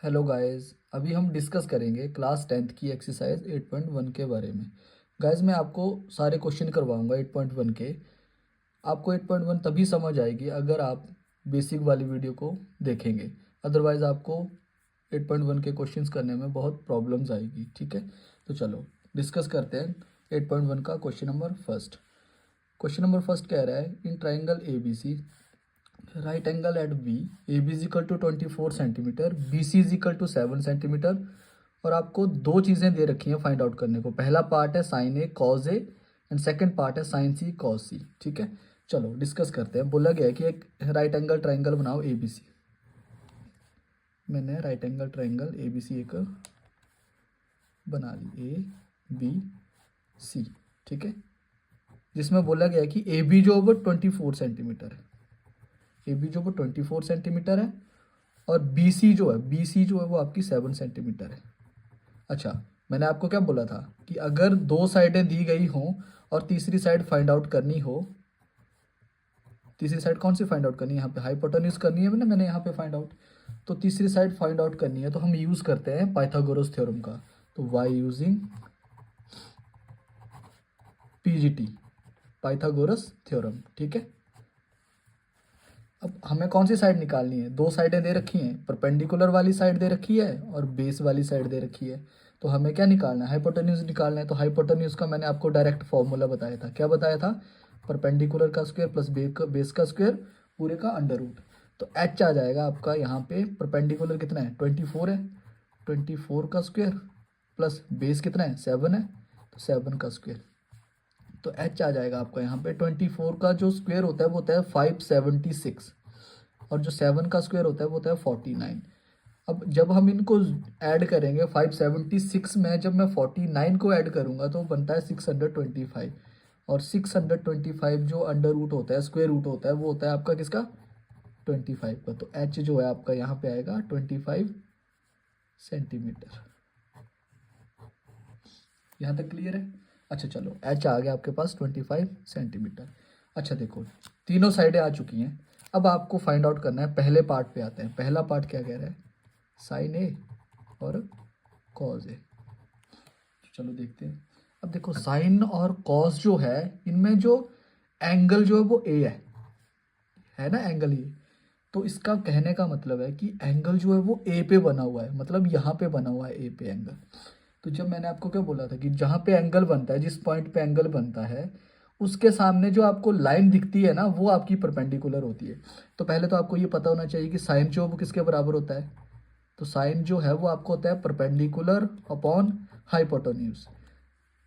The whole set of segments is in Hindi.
हेलो गाइस, अभी हम डिस्कस करेंगे क्लास 10th की एक्सरसाइज 8.1 के बारे में। गाइस, मैं आपको सारे क्वेश्चन करवाऊंगा 8.1 के। आपको 8.1 तभी समझ आएगी अगर आप बेसिक वाली वीडियो को देखेंगे। अदरवाइज़ आपको 8.1 के क्वेश्चंस करने में बहुत प्रॉब्लम्स आएगी। ठीक है, तो चलो डिस्कस करते हैं 8.1 का question number first. Question number first कह रहा है, in triangle A B C right angle at B, A B is equal to 24 centimetre, B C is equal to 7 centimetre. और आपको दो चीज़ें दे रखी हैं फाइंड आउट करने को। पहला पार्ट है sine A cos A and second part है साइन सी कॉज सी। ठीक है, चलो डिस्कस करते हैं। बोला गया है कि एक राइट एंगल ट्राइंगल बनाओ ए बी सी। मैंने right angle triangle A B C एक बना ली, ए बी सी। ठीक है, जिसमें बोला गया है कि ए बी जो है वो 24 सेंटीमीटर है, ए बी जो वो 24 सेंटीमीटर है, और बी सी जो है वो आपकी 7 सेंटीमीटर है। अच्छा, मैंने आपको क्या बोला था कि अगर दो साइडें दी गई हों और तीसरी साइड फाइंड आउट करनी हो, तीसरी साइड कौन सी फाइंड आउट करनी है, यहाँ पे हाइपोटेन्यूज करनी है मैंने यहाँ पे फाइंड आउट। तो तीसरी साइड फाइंड आउट करनी है तो हम यूज़ करते हैं पाइथागोरस थ्योरम का। तो by using PGT, Pythagoras theorem. ठीक है, अब हमें कौन सी साइड निकालनी है? दो साइडें दे रखी हैं, परपेंडिकुलर वाली साइड दे रखी है और बेस वाली साइड दे रखी है। तो हमें क्या निकालना है? हाइपोटेन्यूज निकालना है। तो हाइपोटेन्यूज का मैंने आपको डायरेक्ट फॉर्मूला बताया था। क्या बताया था? परपेंडिकुलर का स्क्वायर प्लस बेस का स्क्वायर पूरे का अंडर रूट। तो एच आ जाएगा आपका यहाँ पे। परपेंडिकुलर कितना है? 24 है, 24 का स्क्वायर प्लस बेस कितना है? 7 है, तो 7 का स्क्वायर। तो एच आ जाएगा आपका यहाँ पे। 24 का जो स्क्वायर होता है वो होता है 576, और जो 7 का स्क्वायर होता है वो होता है 49। अब जब हम इनको ऐड करेंगे 576 में, जब मैं 49 को ऐड करूंगा तो बनता है 625। और 625 जो अंडर रूट होता है, स्क्वायर रूट होता है, वो होता है आपका किसका? 25 का। तो एच जो है आपका यहाँ पे आएगा 25 सेंटीमीटर। यहाँ तक क्लियर है? अच्छा चलो, एच आ गया आपके पास 25 सेंटीमीटर। अच्छा देखो, तीनों साइडें आ चुकी हैं। अब आपको फाइंड आउट करना है। पहले पार्ट पे आते हैं। पहला पार्ट क्या कह रहा है? साइन ए और कॉज ए। चलो देखते हैं। अब देखो, साइन और कॉस जो है, इनमें जो एंगल जो है वो ए है ना, एंगल ये। तो इसका कहने का मतलब है कि एंगल जो है वो ए पे बना हुआ है, मतलब यहाँ पे बना हुआ है ए पे एंगल। तो जब मैंने आपको क्या बोला था कि जहाँ पे एंगल बनता है, जिस पॉइंट पे एंगल बनता है, उसके सामने जो आपको लाइन दिखती है ना, वो आपकी परपेंडिकुलर होती है। तो पहले तो आपको ये पता होना चाहिए कि साइन जो है वो किसके बराबर होता है। तो साइन जो है वो आपको होता है परपेंडिकुलर अपॉन हाइपोटेन्यूज।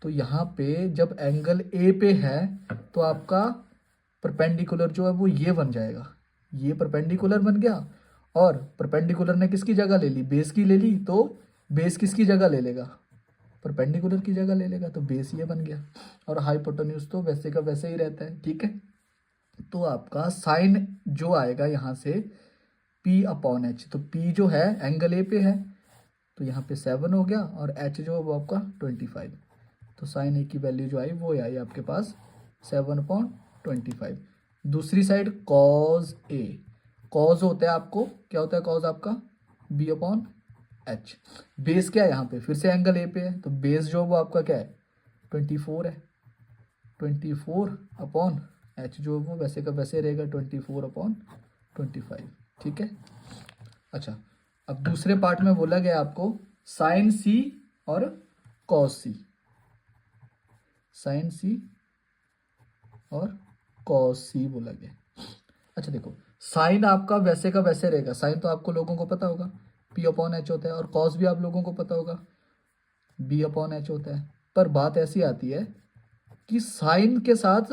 तो यहाँ पे जब एंगल ए पे है तो आपका परपेंडिकुलर जो है वो ये बन जाएगा। ये परपेंडिकुलर बन गया, और परपेंडिकुलर ने किसकी जगह ले ली? बेस की ले ली। तो बेस किसकी जगह ले लेगा? परपेंडिकुलर की जगह ले लेगा। तो बेस ये बन गया, और हाइपोटेन्यूज तो वैसे का वैसे ही रहता है। ठीक है, तो आपका साइन जो आएगा यहाँ से P अपॉन एच। तो P जो है एंगल ए पे है, तो यहाँ पे 7 हो गया, और एच जो है वो आपका 25। तो साइन ए की वैल्यू जो आई वो आई आपके पास 7/25। दूसरी साइड कॉज ए। कॉज होता है आपको, क्या होता है कॉज आपका? B/H। बेस क्या है यहाँ पे? फिर से एंगल ए पे है, तो बेस जो वो आपका क्या है? 24 है। 24/H जो वो वैसे का वैसे रहेगा, 24/25। ठीक है, अच्छा अब दूसरे पार्ट में बोला गया आपको साइन सी और कॉस सी। साइन सी और कॉस सी बोला गया। अच्छा देखो, साइन आपका वैसे का वैसे रहेगा। साइन तो आपको लोगों को पता होगा, P/H होता है, और कॉस भी आप लोगों को पता होगा, B/H होता है। पर बात ऐसी आती है कि साइन के साथ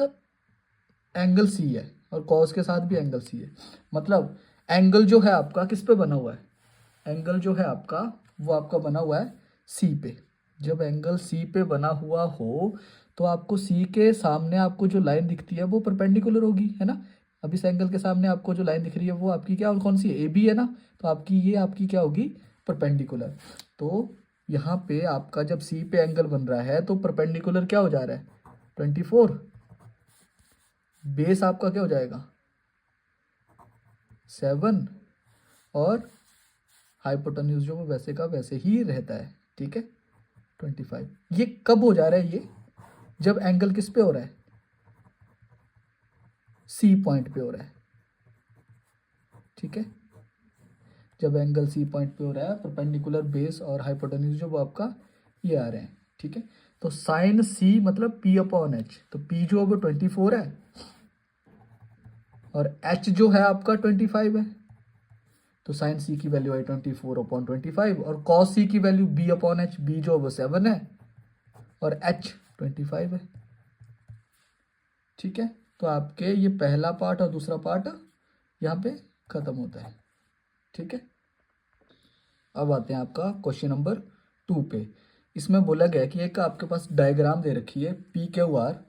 एंगल सी है और कॉस के साथ भी एंगल सी है। मतलब एंगल जो है आपका किस पे बना हुआ है? एंगल जो है आपका वो आपका बना हुआ है सी पे। जब एंगल सी पे बना हुआ हो तो आपको सी के सामने आपको जो लाइन दिखती है वो परपेंडिकुलर होगी, है ना। अब इस एंगल के सामने आपको जो लाइन दिख रही है वो आपकी क्या, और कौन सी है? ए बी है ना। तो आपकी ये आपकी क्या होगी? परपेंडिकुलर। तो यहाँ पे आपका जब सी पे एंगल बन रहा है तो परपेंडिकुलर क्या हो जा रहा है? 24। बेस आपका क्या हो जाएगा? 7, और हाइपोटेन्यूज जो वो वैसे का वैसे ही रहता है, ठीक है। 25 ये कब हो जा रहा है, ये जब एंगल किस पे हो रहा है, सी पॉइंट पे हो रहा है, ठीक है। जब एंगल सी पॉइंट पे हो रहा है, परपेंडिकुलर बेस और हाइपोटेन्यूज जो वो आपका ये आ रहे हैं, ठीक है। तो साइन सी मतलब पी अपॉन एच, तो पी जो है वो 24 है और एच जो है आपका 25 है, तो साइन सी की वैल्यू आई 24/25 और कॉस सी की value B upon H, B जो है वो 7 है और एच 25 है, ठीक है। तो आपके ये पहला पार्ट और दूसरा पार्ट यहाँ पे खत्म होता है, ठीक है। अब आते हैं आपका क्वेश्चन नंबर 2 पे। इसमें बोला गया कि एक आपके पास डायग्राम दे रखी है पी क्यू आर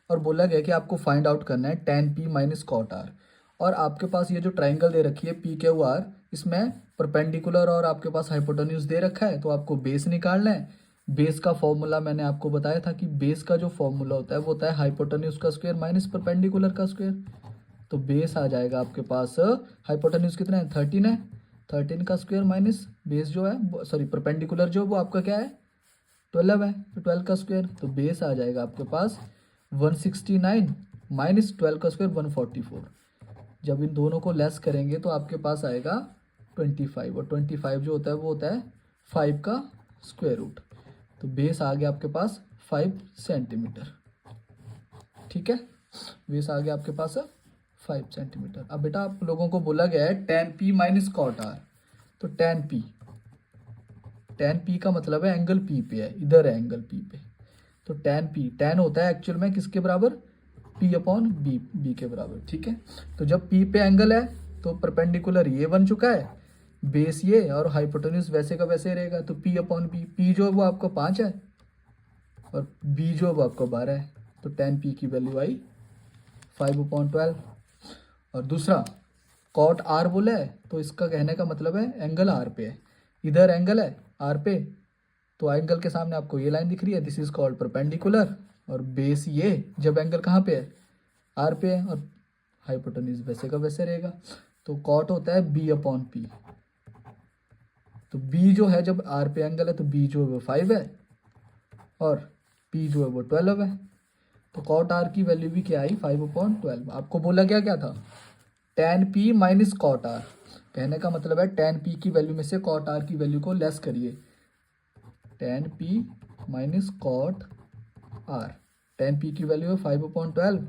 और बोला गया कि आपको फाइंड आउट करना है tan p minus cot R, और आपके पास ये जो ट्राइंगल दे रखी है पी क्यू आर, इसमें परपेंडिकुलर और आपके पास हाइपोटेन्यूज दे रखा है, तो आपको बेस निकालना है। बेस का फॉर्मूला मैंने आपको बताया था कि बेस का जो फॉर्मूला होता है वो होता है हाइपोटेन्यूज का स्क्वायर माइनस परपेंडिकुलर का स्क्वायर। तो बेस आ जाएगा आपके पास, हाइपोटेन्यूज कितना है 13 है, 13 का स्क्वायर माइनस बेस जो है सॉरी परपेंडिकुलर जो वो आपका क्या है 12 है, तो 12 का स्क्वायर, तो बेस आ जाएगा आपके पास 169 माइनस 12 का स्क्वायर 144। जब इन दोनों को लेस करेंगे तो आपके पास आएगा 25 और 25 जो होता है वो होता है 5 का स्क्वायर रूट। तो बेस आ गया आपके पास 5 सेंटीमीटर, ठीक है। बेस आ गया आपके पास 5 सेंटीमीटर। अब बेटा आप लोगों को बोला गया है tan p minus cot R, तो tan p का मतलब है एंगल p पे है, इधर है एंगल p पे, तो tan p, tan होता है एक्चुअल में किसके बराबर, p अपॉन b के बराबर, ठीक है। तो जब p पे एंगल है तो परपेंडिकुलर ये बन चुका है, बेस ये और हाइपोटेन्यूज वैसे का वैसे रहेगा, तो p अपॉन b, p जो है वो आपका 5 है और b जो है वो आपका 12 है, तो tan p की वैल्यू आई 5/12। और दूसरा कॉट आर बोला है, तो इसका कहने का मतलब है एंगल आर पे है, इधर एंगल है आर पे, तो एंगल के सामने आपको ये लाइन दिख रही है, दिस इज कॉल्ड परपेंडिकुलर, और बेस ये जब एंगल कहाँ पे है आर पे है और हाइपोटेन्यूज वैसे का वैसे रहेगा, तो कॉट होता है बी अपॉन पी। तो बी जो है जब आर पे एंगल है तो बी जो है वो 5 है और पी जो है वो 12 है, तो कॉट आर की वैल्यू भी क्या आई 5/12। आपको बोला क्या क्या था, tan p minus cot R, कहने का मतलब है tan p की वैल्यू में से कॉट आर की वैल्यू को लेस करिए, tan p minus cot R, tan p की वैल्यू है 5/12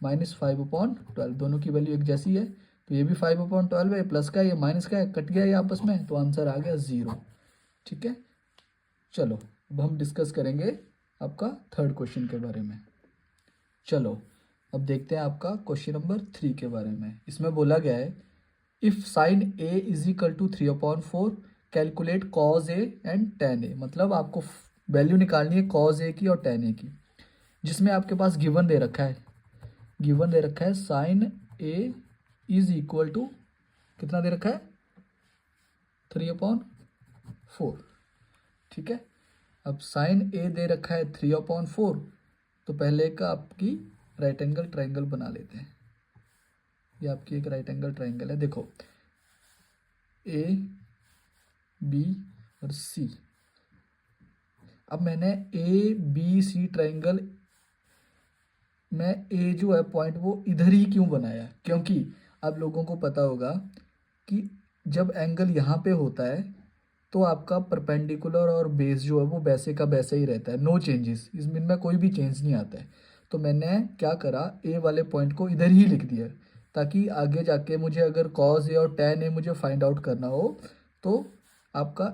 माइनस 5/12, दोनों की वैल्यू एक जैसी है, तो ये भी 5/12 है, प्लस का ये माइनस का है, कट गया ये आपस में, तो आंसर आ गया 0, ठीक है। चलो अब हम डिस्कस करेंगे आपका थर्ड क्वेश्चन के बारे में। चलो अब देखते हैं आपका क्वेश्चन नंबर 3 के बारे में। इसमें बोला गया है if sine A is equal to 3/4 calculate cos A and tan A, मतलब आपको वैल्यू निकालनी है कॉज ए की और tan ए की, जिसमें आपके पास गिवन दे रखा है, गिवन दे रखा है sine A is equal to कितना दे रखा है 3/4, ठीक है। अब साइन ए दे रखा है 3/4, तो पहले का आपकी राइट एंगल ट्राइंगल बना लेते हैं। ये आपकी एक राइट एंगल ट्राइंगल है, देखो ए बी और सी। अब मैंने ए बी सी ट्राइंगल में ए जो है पॉइंट वो इधर ही क्यों बनाया, क्योंकि आप लोगों को पता होगा कि जब एंगल यहाँ पे होता है तो आपका परपेंडिकुलर और बेस जो है वो वैसे का वैसे ही रहता है, नो चेंजेस, इसमें कोई भी चेंज नहीं आता है। तो मैंने क्या करा, ए वाले पॉइंट को इधर ही लिख दिया ताकि आगे जाके मुझे अगर कॉज ए और tan ए मुझे फाइंड आउट करना हो तो आपका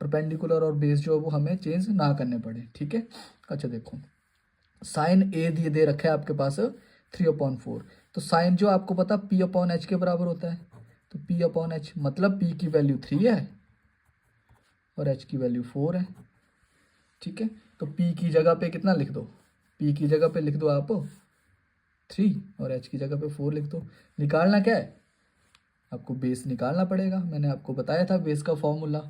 परपेंडिकुलर और बेस जो है वो हमें चेंज ना करने पड़े, ठीक है। अच्छा देखो साइन ए दिए दे रखा है आपके पास 3/4, तो साइन जो आपको पता p/h के बराबर होता है, तो p/h मतलब p की वैल्यू 3 है और h की वैल्यू 4 है, ठीक है। तो p की जगह पे कितना लिख दो, p की जगह पे लिख दो आप 3 और h की जगह पे 4 लिख दो। निकालना क्या है, आपको बेस निकालना पड़ेगा, मैंने आपको बताया था बेस का formula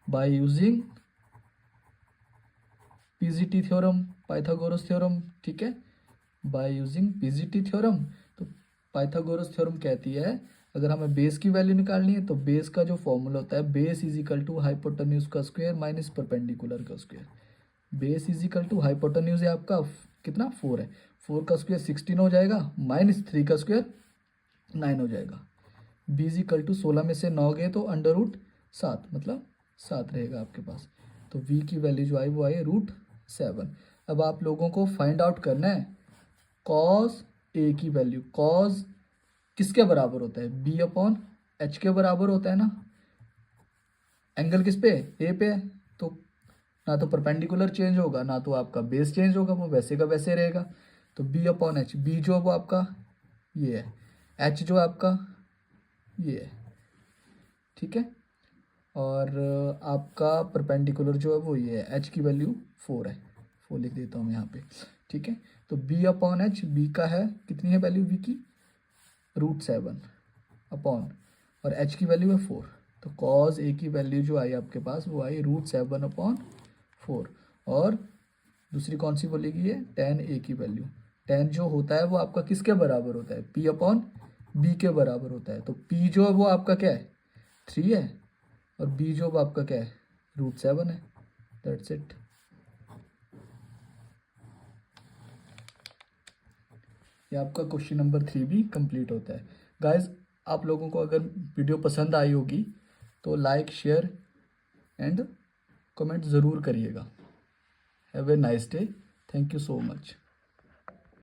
by using PGT theorem, Pythagoras theorem, ठीक है, बाय यूजिंग पीजीटी थ्योरम। तो पाइथागोरस थ्योरम कहती है अगर हमें बेस की वैल्यू निकालनी है तो बेस का जो फॉर्मूला होता है, base is equal to hypotenuse का स्क्वायर माइनस परपेंडिकुलर का square. Base is equal to hypotenuse है आपका कितना 4 है, 4 का स्क्वायर 16 हो जाएगा, माइनस 3 का स्क्वायर 9 हो जाएगा। बी इज इक्वल टू 16 में से 9 गए तो अंडर रूट 7, मतलब 7 रहेगा आपके पास। तो वी की वैल्यू जो आई वो आई √7। अब आप लोगों को फाइंड आउट करना है कॉस ए की वैल्यू। कॉस किसके बराबर होता है, बी अपॉन एच के बराबर होता है ना। एंगल किस पे, ए पे है, तो ना तो परपेंडिकुलर चेंज होगा ना तो आपका बेस चेंज होगा, वो वैसे का वैसे रहेगा। तो बी अपॉन एच, बी जो है वो आपका ये है, एच जो है आपका ये है, ठीक है। और आपका परपेंडिकुलर जो है वो ये है, एच की वैल्यू 4 है, 4 लिख देता हूँ मैं यहाँ पे, ठीक है। तो बी अपॉन एच, बी का है कितनी है वैल्यू बी की, √7 अपॉन, और एच की वैल्यू है 4। तो कॉज ए की वैल्यू जो आई आपके पास वो आई √7 अपॉन 4। और दूसरी कौन सी बोलेगी है, टेन ए की वैल्यू। टेन जो होता है वो आपका किसके बराबर होता है, पी अपॉन बी के बराबर होता है। तो पी जो है वो आपका क्या है 3 है, और बी जो आपका क्या है √7 है। That's it. ये आपका क्वेश्चन नंबर 3 भी कंप्लीट होता है। गाइज आप लोगों को अगर वीडियो पसंद आई होगी तो लाइक शेयर एंड कमेंट ज़रूर करिएगा। Have a nice day, thank you so much.